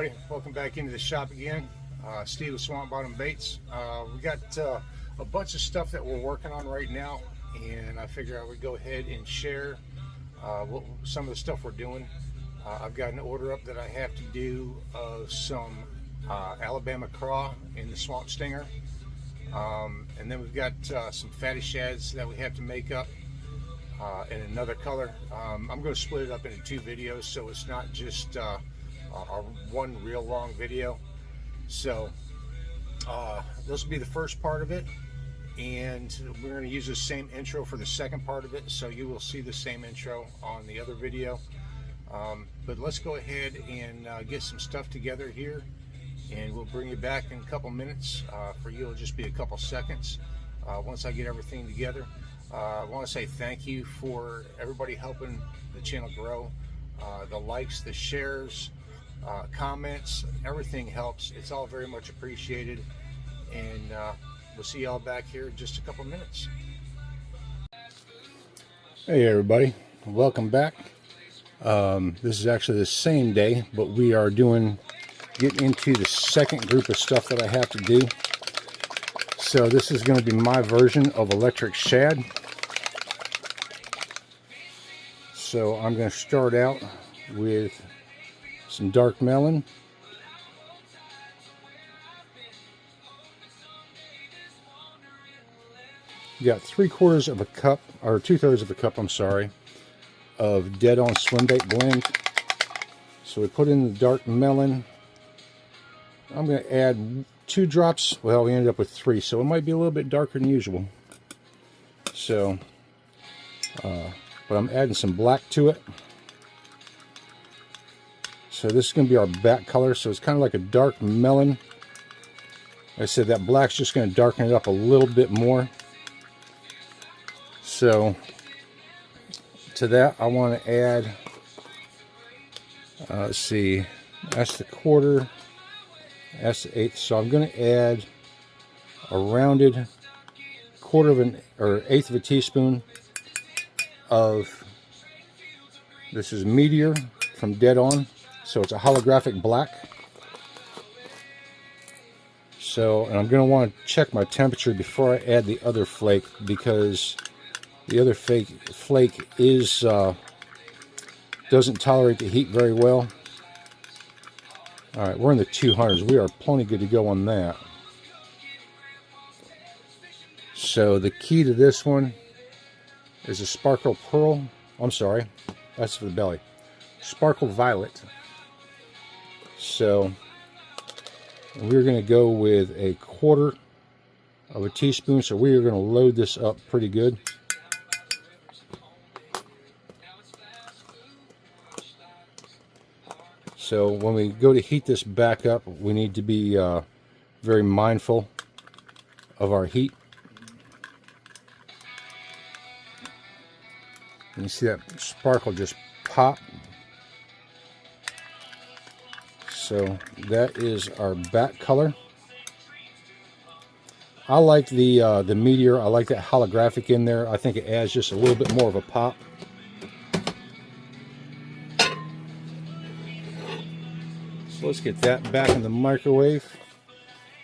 everybody, welcome back into the shop again. Steve with Swamp Bottom Baits. We got a bunch of stuff that we're working on right now, and I figured I would go ahead and share some of the stuff we're doing. I've got an order up that I have to do of some Alabama craw in the swamp stinger, and then we've got some fatty shads that we have to make up in another color. I'm going to split it up into two videos, so it's not just one real long video. So this will be the first part of it, and we're going to use the same intro for the second part of it, so you will see the same intro on the other video. But let's go ahead and get some stuff together here, and we'll bring you back in a couple minutes. For you, it'll just be a couple seconds once I get everything together. I want to say thank you for everybody helping the channel grow. The likes, the shares, comments, everything helps. It's all very much appreciated, and we'll see y'all back here in just a couple minutes. Hey everybody, welcome back. This is actually the same day, but we are getting into the second group of stuff that I have to do. So this is going to be my version of Electric Shad. So I'm going to start out with some dark melon. You got 3/4 of a cup, or 2/3 of a cup, I'm sorry, of dead on swim bait blend. So we put in the dark melon. I'm going to add 2 drops. Well, we ended up with 3, so it might be a little bit darker than usual. So, but I'm adding some black to it. So this is going to be our back color. So it's kind of like a dark melon. Like I said, that black's just going to darken it up a little bit more. So to that, I want to add, let's see, that's the 1/4, that's the 1/8. So I'm going to add a rounded 1/8 of a teaspoon of, this is Meteor from Dead On. So it's a holographic black. So, and I'm going to want to check my temperature before I add the other flake, because the other flake is doesn't tolerate the heat very well. All right, we're in the 200s. We are plenty good to go on that. So the key to this one is a Sparkle Pearl. I'm sorry, that's for the belly. Sparkle Violet. So we're going to go with a 1/4 of a teaspoon. So we are going to load this up pretty good. So when we go to heat this back up, we need to be very mindful of our heat. And you see that sparkle just pop. So that is our back color. I like the Meteor. I like that holographic in there. I think it adds just a little bit more of a pop. So let's get that back in the microwave.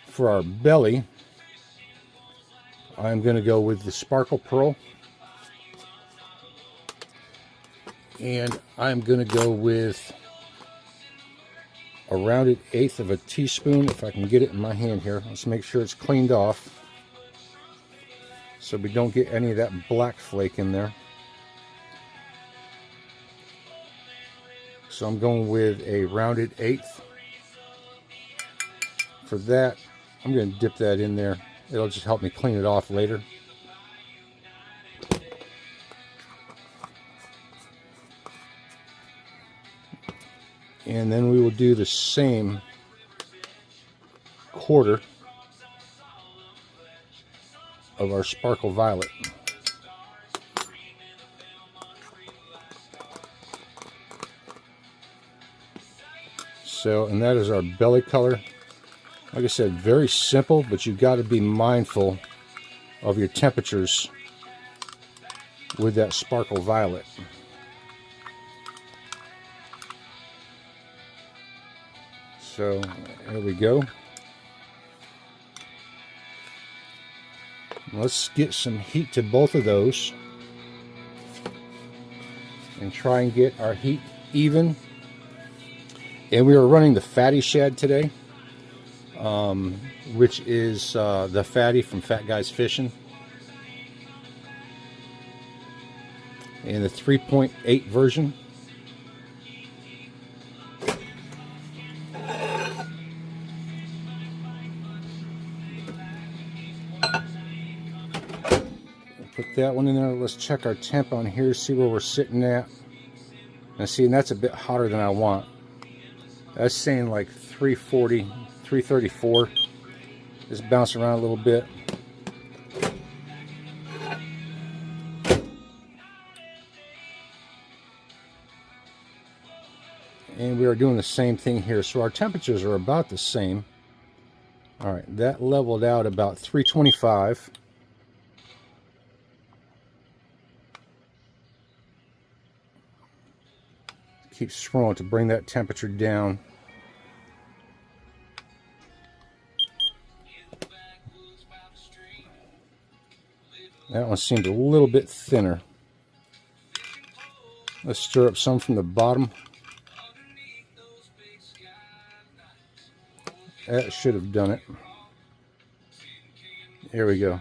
For our belly, I'm going to go with the Sparkle Pearl. And I'm going to go with a rounded 1/8 of a teaspoon, if I can get it in my hand here. Let's make sure it's cleaned off so we don't get any of that black flake in there. So I'm going with a rounded 1/8. For that, I'm going to dip that in there. It'll just help me clean it off later. And then we will do the same 1/4 of our Sparkle Violet. So, and that is our belly color. Like I said, very simple, but you've got to be mindful of your temperatures with that Sparkle Violet. So there we go. Let's get some heat to both of those and try and get our heat even. And we are running the fatty shad today, which is the fatty from Fat Guys Fishing, and the 3.8 version. Put that one in there. Let's check our temp on here, see where we're sitting at. And see, and that's a bit hotter than I want. That's saying like 340, 334. Just bounce around a little bit. And we are doing the same thing here. So our temperatures are about the same. All right, that leveled out about 325. Keep swirling to bring that temperature down. That one seemed a little bit thinner. Let's stir up some from the bottom. That should have done it. There we go.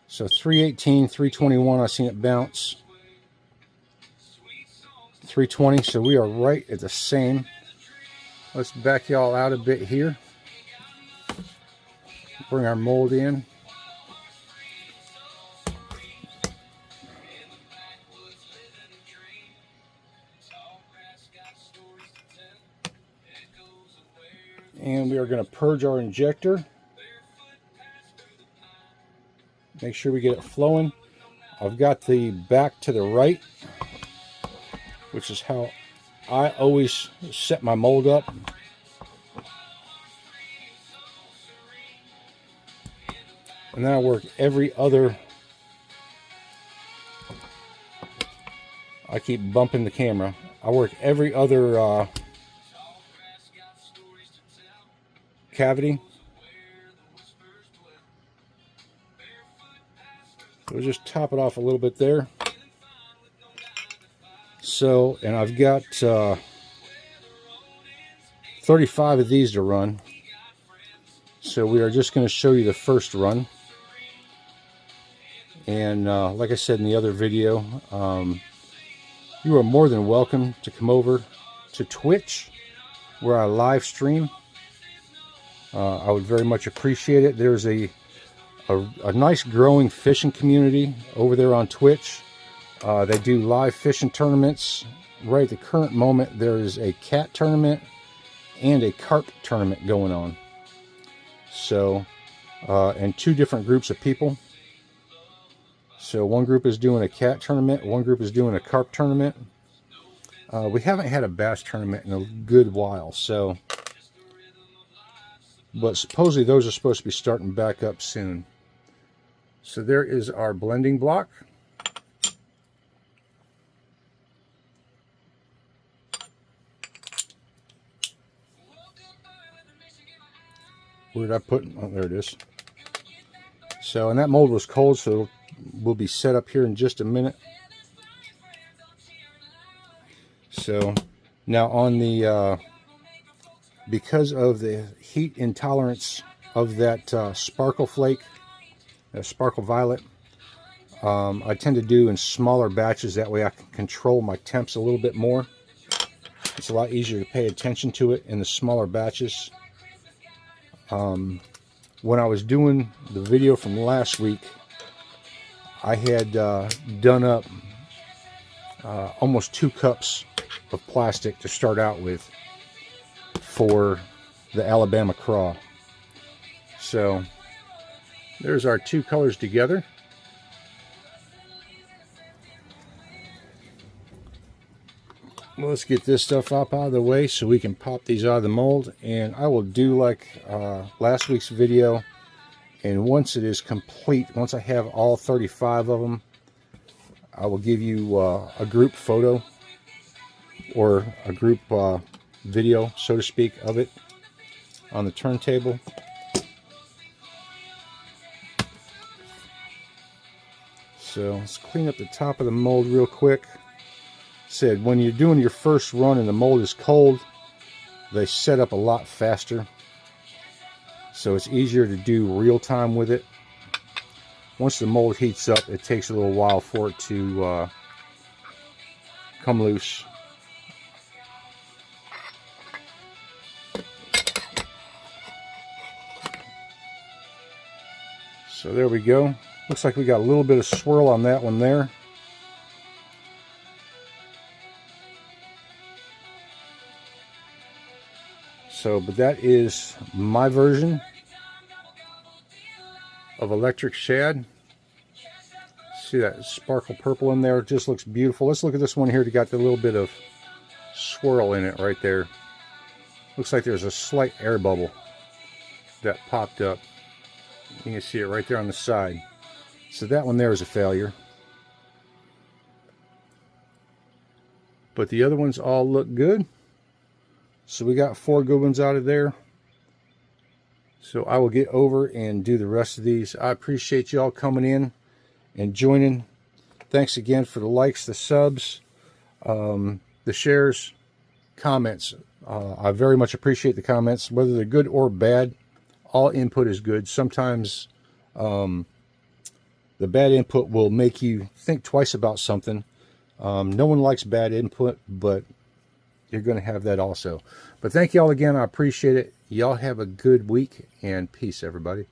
So 318, 321, I seen it bounce. 320, so we are right at the same. Let's back y'all out a bit here. Bring our mold in. And we are going to purge our injector. Make sure we get it flowing. I've got the back to the right, which is how I always set my mold up. And then I work every other, I keep bumping the camera. I work every other cavity. We'll just top it off a little bit there. So, and I've got 35 of these to run. So we are just going to show you the first run. And like I said in the other video, you are more than welcome to come over to Twitch where I live stream. I would very much appreciate it. There's a nice growing fishing community over there on Twitch. They do live fishing tournaments. Right at the current moment, there is a cat tournament and a carp tournament going on. So, and two different groups of people. So one group is doing a cat tournament, one group is doing a carp tournament. We haven't had a bass tournament in a good while, so. But supposedly those are supposed to be starting back up soon. So there is our blending block. Where did I put? Oh, there it is. So, and that mold was cold, so we'll be set up here in just a minute. So now on the because of the heat intolerance of that sparkle flake, sparkle violet, I tend to do in smaller batches. That way I can control my temps a little bit more. It's a lot easier to pay attention to it in the smaller batches. When I was doing the video from last week, I had done up almost 2 cups of plastic to start out with for the Alabama craw. So there's our 2 colors together. Well, let's get this stuff up out of the way so we can pop these out of the mold, and I will do like last week's video, and once it is complete, once I have all 35 of them, I will give you a group photo or a group video, so to speak, of it. on the turntable. So let's clean up the top of the mold real quick. Said when you're doing your first run and the mold is cold, they set up a lot faster. So it's easier to do real time with it. Once the mold heats up, it takes a little while for it to come loose. So there we go. Looks like we got a little bit of swirl on that one there. So, but that is my version of Electric Shad. See that sparkle purple in there? It just looks beautiful. Let's look at this one here. It got the little bit of swirl in it right there. Looks like there's a slight air bubble that popped up. You can see it right there on the side. So that one there is a failure. But the other ones all look good. So we got 4 good ones out of there. So I will get over and do the rest of these. I appreciate y'all coming in and joining. Thanks again for the likes, the subs, the shares, comments. I very much appreciate the comments, whether they're good or bad. All input is good. Sometimes the bad input will make you think twice about something. No one likes bad input, but you're going to have that also. But thank you all again. I appreciate it. Y'all have a good week, and peace, everybody.